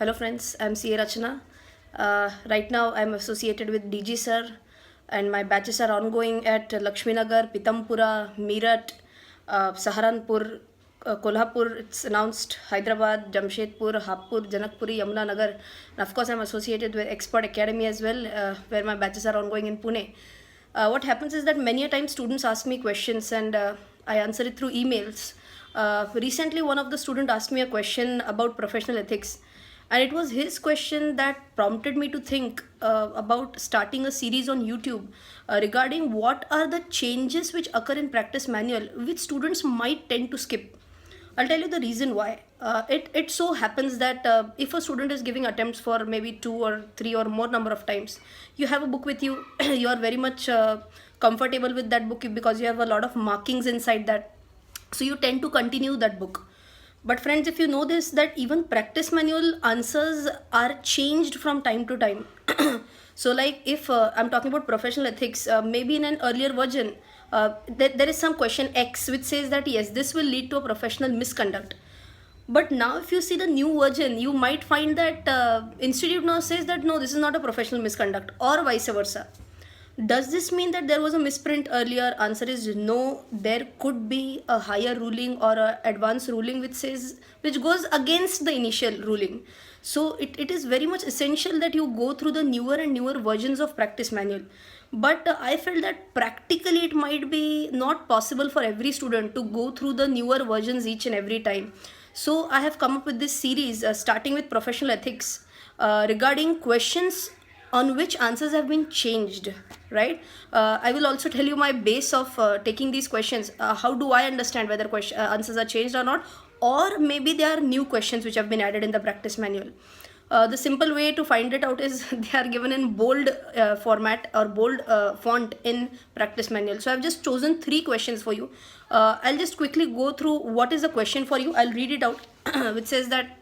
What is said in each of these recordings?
Hello friends, I'm CA Rachana. Right now I'm associated with DG sir and my batches are ongoing at Lakshminagar, Pitampura, Meerut, Saharanpur, Kolhapur, it's announced, Hyderabad, Jamshedpur, Hapur, Janakpuri, Yamuna Nagar. And of course I'm associated with Expert Academy as well, where my batches are ongoing in Pune. What happens is that many a time students ask me questions and I answer it through emails. Recently one of the student asked me a question about professional ethics, and it was his question that prompted me to think about starting a series on YouTube regarding what are the changes which occur in practice manual which students might tend to skip. I'll tell you the reason why. It so happens that if a student is giving attempts for maybe 2 or 3 or more number of times, you have a book with you, you are very much comfortable with that book because you have a lot of markings inside that, so you tend to continue that book. But friends, if you know this, that even practice manual answers are changed from time to time. So like if I'm talking about professional ethics, maybe in an earlier version, there is some question X which says that yes, this will lead to a professional misconduct. But now if you see the new version, you might find that institute now says that no, this is not a professional misconduct, or vice versa. Does this mean that there was a misprint earlier? Answer is no. There could be a higher ruling or a advanced ruling which goes against the initial ruling. So it is very much essential that you go through the newer and newer versions of practice manual. But I felt that practically it might be not possible for every student to go through the newer versions each and every time. So I have come up with this series starting with professional ethics regarding questions on which answers have been changed, right? I will also tell you my base of taking these questions. How do I understand whether answers are changed or not, or maybe there are new questions which have been added in the practice manual. The simple way to find it out is they are given in bold format or bold font in practice manual. So I've just chosen 3 questions for you. I'll just quickly go through what is the question for you. I'll read it out which says that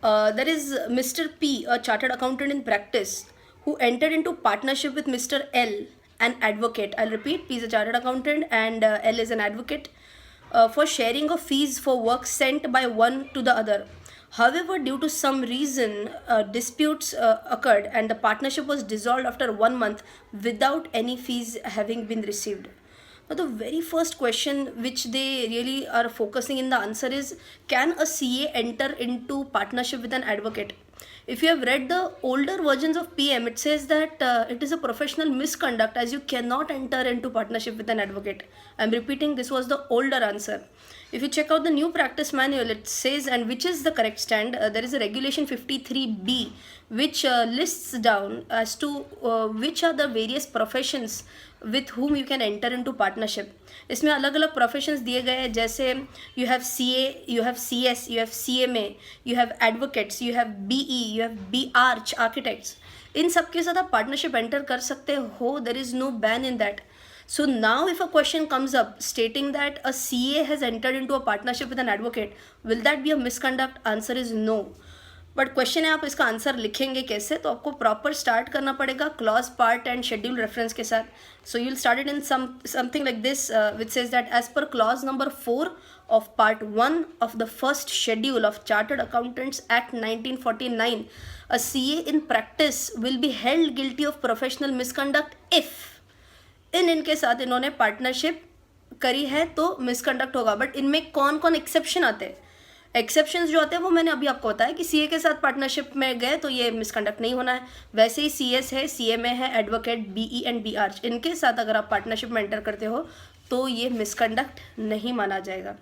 there is Mr. P, a chartered accountant in practice, who entered into partnership with Mr. L, an advocate. I'll repeat, P is a chartered accountant and L is an advocate, for sharing of fees for work sent by one to the other. However, due to some reason, disputes occurred and the partnership was dissolved after 1 month without any fees having been received. Now, the very first question which they really are focusing in the answer is, can a CA enter into partnership with an advocate? If you have read the older versions of PM, it says that it is a professional misconduct as you cannot enter into partnership with an advocate. I'm repeating, this was the older answer. If you check out the new practice manual, it says, and which is the correct stand, there is a regulation 53B which lists down as to which are the various professions with whom you can enter into partnership. इसमें अलग अलग professions दिए गए हैं, जैसे you have CA, you have CS, you have CMA, you have advocates, you have BE, you have BArch, architects. इन सब के साथ आप पार्टनरशिप एंटर कर सकते हो. There is no ban in that. So now if a question comes up stating that a CA has entered into a partnership with an advocate, will that be a misconduct? Answer is no. But question है आप इसका answer लिखेंगे कैसे, तो आपको proper start करना पड़ेगा clause, part and schedule reference के साथ. So you will start it in something like this which says that as per clause number 4 of part 1 of the first schedule of Chartered Accountants Act 1949, a CA in practice will be held guilty of professional misconduct if इनके साथ इन्होंने partnership करी है तो misconduct होगा. But इनमें कौन कौन एक्सेप्शन आते हैं? एक्सेप्शंस जो आते हैं वो मैंने अभी आपको बताया कि सीए के साथ पार्टनरशिप में गए तो ये मिसकंडक्ट नहीं होना है. वैसे ही सीएस है, सीएमए है, एडवोकेट, बीई एंड बीआरच, इनके साथ अगर आप पार्टनरशिप में एंटर करते हो तो ये मिसकंडक्ट नहीं माना जाएगा.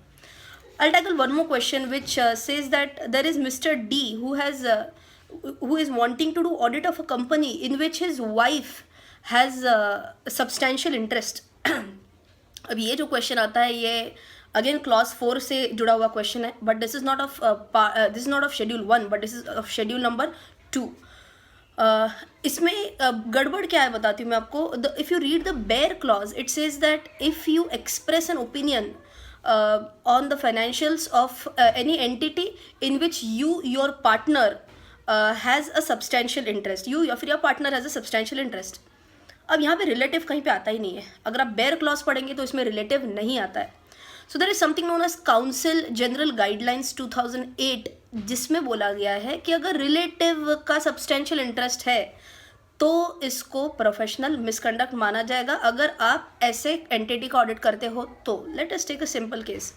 I'll tackle one more question which says that there is Mr. D who is wanting to do audit of a company in which his wife has substantial interest. अब ये जो क्वेश्चन आता है ये अगेन क्लॉज 4 से जुड़ा हुआ question है, but this is not of schedule 1 but this is of schedule number 2. इसमें गड़बड़ क्या है बताती हूँ मैं आपको. If you read the bare clause it says that if you express an opinion on the financials of any entity in which your partner has a substantial interest, या फिर your partner has a substantial interest. अब यहाँ पे relative कहीं पे आता ही नहीं है. अगर आप बेयर क्लॉज पढ़ेंगे तो इसमें रिलेटिव नहीं आता है. So there is something known as Council General Guidelines 2008 जिसमें बोला गया है कि अगर रिलेटिव का सब्सटेंशियल इंटरेस्ट है तो इसको प्रोफेशनल मिसकंडक्ट माना जाएगा अगर आप ऐसे एंटिटी का ऑडिट करते हो तो। Let us take a simple case,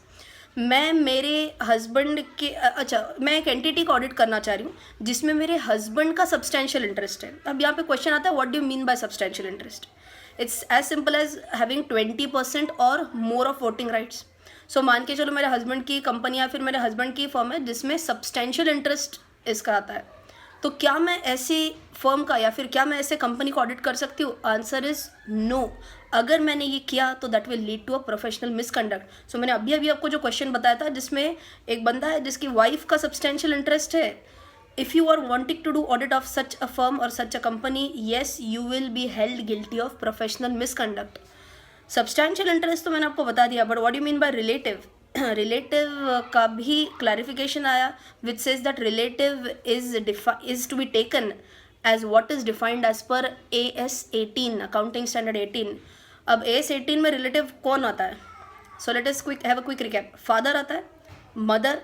मैं मेरे हस्बैंड के मैं एक एंटिटी का ऑडिट करना चाह रही हूँ जिसमें मेरे हस्बैंड का सब्सटेंशियल इंटरेस्ट है। अब यहाँ पे क्वेश्चन आता है what do you mean by substantial interest. It's as simple as having 20% और more of voting rights. So मान के चलो मेरे हस्बैंड की कंपनी या फिर मेरे हस्बैंड की फर्म है जिसमें सब्सटेंशियल इंटरेस्ट इसका आता है, तो क्या मैं ऐसी फर्म का या फिर क्या मैं ऐसे कंपनी को ऑडिट कर सकती हूँ? Answer is no. अगर मैंने ये किया तो that will lead to a professional misconduct. So मैंने अभी आपको जो क्वेश्चन बताया था जिसमें एक बंदा है जिसकी वाइफ का सब्सटेंशियल इंटरेस्ट है, if you are wanting to do audit of such a firm और such a company, yes you will be held guilty of professional misconduct. Substantial interest तो मैंने आपको बता दिया, but what do you mean by relative? Relative का भी clarification आया which says that relative is to be taken as what is defined as per AS 18 accounting standard 18। अब AS 18 में रिलेटिव कौन आता है? So let us have a quick recap. Father आता है, mother,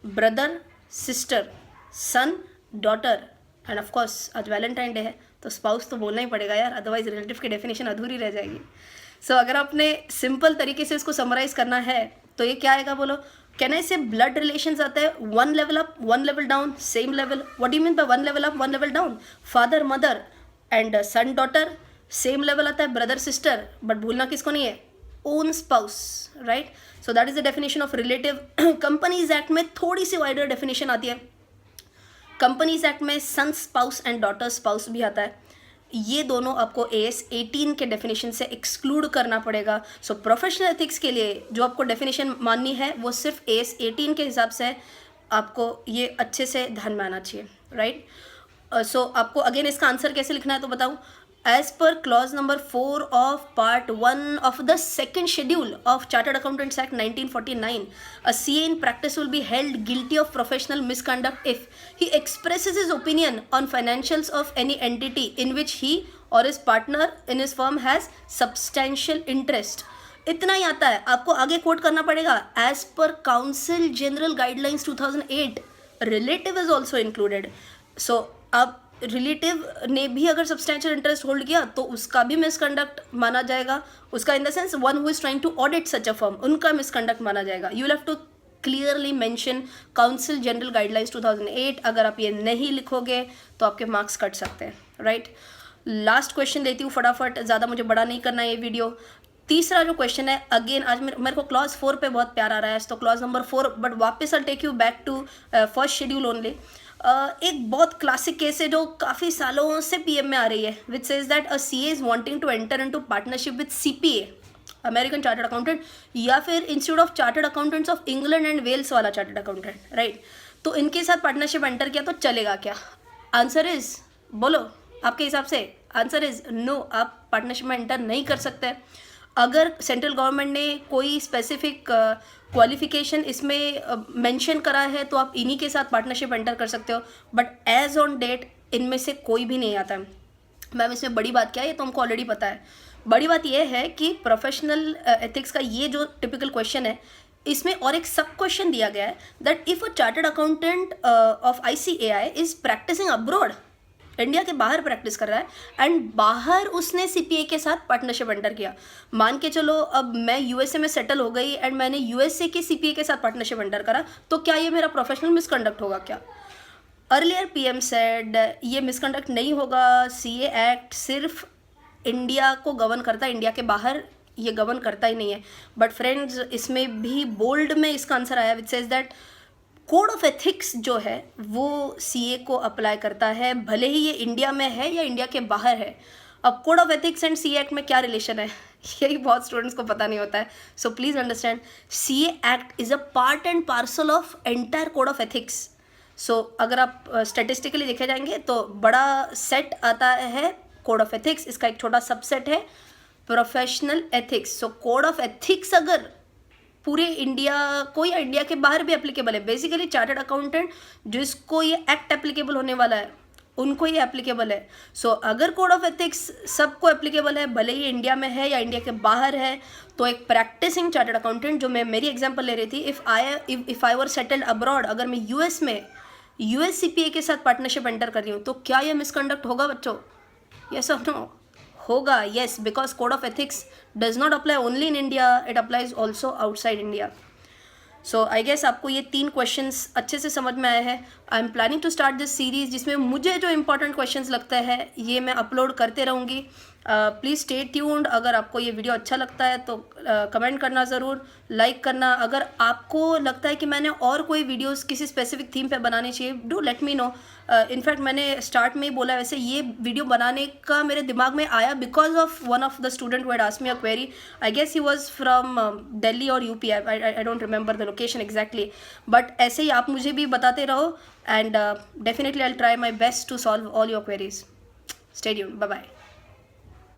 brother, sister, son, daughter and of course आज Valentine Day है तो स्पाउस तो बोलना ही पड़ेगा यार, अदरवाइज रिलेटिव की डेफिनेशन अधूरी रह जाएगी। सो अगर आपने सिंपल तरीके से इसको समराइज करना है तो ये क्या आएगा बोलो? कैन आई से ब्लड रिलेशंस आता है 1 level up 1 level down same level. What do you mean bye 1 level up 1 level down? Father mother and son daughter same level आता है, ब्रदर सिस्टर, बट भूलना किसको नहीं है? Own spouse, right? So that is the definition of relative. Companies act में थोड़ी सी wider definition आती है। कंपनीज एक्ट में सन स्पाउस एंड डॉटर स्पाउस भी आता है, ये दोनों आपको AS 18 के डेफिनेशन से एक्सक्लूड करना पड़ेगा। सो प्रोफेशनल एथिक्स के लिए जो आपको डेफिनेशन माननी है वो सिर्फ AS 18 के हिसाब से आपको ये अच्छे से ध्यान में आना चाहिए, राइट? सो आपको अगेन इसका आंसर कैसे लिखना है तो बताऊँ। As per clause number 4 of part 1 of the second schedule of Chartered Accountants Act 1949, a CA in practice will be held guilty of professional misconduct if he expresses his opinion on financials of any entity in which he or his partner in his firm has substantial interest. इतना ही आता है, आपको आगे coat करना पड़ेगा। As per Council General Guidelines 2008, relative is also included. So अब relative ने भी अगर सब्सटेंशियल इंटरेस्ट होल्ड किया तो उसका भी मिसकंडक्ट माना जाएगा। उसका in the sense one who is trying to audit such a firm, उनका मिसकंडक्ट माना जाएगा। You will have to clearly mention council general guidelines 2008। अगर आप ये नहीं लिखोगे तो आपके मार्क्स कट सकते हैं, राइट? लास्ट क्वेश्चन देती हूँ फटाफट, ज़्यादा मुझे बड़ा नहीं करना है ये वीडियो। तीसरा जो क्वेश्चन है, अगेन आज मेरे को क्लॉज 4 पे बहुत प्यार आ रहा है, तो क्लॉज नंबर 4, बट वापस I take you back to first schedule only. एक बहुत क्लासिक केस है जो काफ़ी सालों से PM में आ रही है, which says that a CA is wanting to enter into partnership with CPA, American chartered accountant, या फिर institute of chartered accountants of England and Wales वाला चार्टर्ड अकाउंटेंट, राइट? तो इनके साथ पार्टनरशिप एंटर किया तो चलेगा क्या? आंसर इज, बोलो आपके हिसाब से। आंसर इज नो, आप पार्टनरशिप में एंटर नहीं कर सकते। अगर सेंट्रल गवर्नमेंट ने कोई स्पेसिफिक क्वालिफिकेशन इसमें मेंशन करा है तो आप इन्हीं के साथ पार्टनरशिप एंटर कर सकते हो, बट एज ऑन डेट इनमें से कोई भी नहीं आता है। मैम इसमें बड़ी बात क्या है, ये तो हमको ऑलरेडी पता है। बड़ी बात यह है कि प्रोफेशनल एथिक्स का ये जो टिपिकल क्वेश्चन है, इसमें और एक सब क्वेश्चन दिया गया है that if a chartered accountant of ICAI is practising abroad, India के बाहर प्रैक्टिस कर रहा है एंड बाहर उसने CPA के साथ पार्टनरशिप एंटर किया। मान के चलो अब मैं USA में सेटल हो गई एंड मैंने USA के CPA के साथ पार्टनरशिप एंटर करा, तो क्या ये मेरा प्रोफेशनल मिसकंडक्ट होगा क्या? अर्लियर PM सेड ये मिसकंडक्ट नहीं होगा। CA एक्ट सिर्फ इंडिया को गवर्न करता है, इंडिया के बाहर ये गवर्न करता ही नहीं है। बट फ्रेंड्स इसमें भी बोल्ड में इसका आंसर आया which says that code of ethics जो है वो CA को अप्लाई करता है, भले ही ये इंडिया में है या इंडिया के बाहर है। अब code of ethics and CA act में क्या रिलेशन है, यही बहुत स्टूडेंट्स को पता नहीं होता है। So please understand, CA act is a part and parcel of entire code of ethics. So अगर आप स्टेटिस्टिकली देखे जाएंगे तो बड़ा सेट आता है कोड ऑफ एथिक्स, इसका एक छोटा सबसेट है professional ethics. So code of ethics अगर पूरे इंडिया को या इंडिया के बाहर भी एप्लीकेबल है, बेसिकली चार्टर्ड अकाउंटेंट जिसको ये एक्ट एप्लीकेबल होने वाला है उनको ही एप्लीकेबल है. सो अगर कोड ऑफ एथिक्स सबको एप्लीकेबल है, भले ही इंडिया में है या इंडिया के बाहर है, तो एक प्रैक्टिसिंग चार्टर्ड अकाउंटेंट, जो मैं मेरी एग्जांपल ले रही थी, if I were settled abroad, अगर मैं यूएस में यूएस सीपीए के साथ पार्टनरशिप एंटर कर रही हूँ, तो क्या ये मिसकंडक्ट होगा बच्चों? यस और नो? होगा. Yes, because code of ethics does not apply only in India, it applies also outside India. So I guess आपको ये 3 क्वेश्चंस अच्छे से समझ में आए हैं. I am planning to start this series, जिसमें मुझे जो इंपॉर्टेंट क्वेश्चंस लगता है ये मैं अपलोड करते रहूँगी. Please stay tuned. अगर आपको ये वीडियो अच्छा लगता है तो कमेंट करना ज़रूर, लाइक करना. अगर आपको लगता है कि मैंने और कोई वीडियोस किसी स्पेसिफिक थीम पे बनानी चाहिए, do let me know. In fact मैंने स्टार्ट में ही बोला, वैसे ये वीडियो बनाने का मेरे दिमाग में आया because of one of the student who had asked me a query. I guess he was from Delhi और UP. I don't remember the location exactly, but ऐसे ही आप मुझे भी बताते रहो, and definitely I will try my best to solve all your queries. Stay tuned. Bye bye.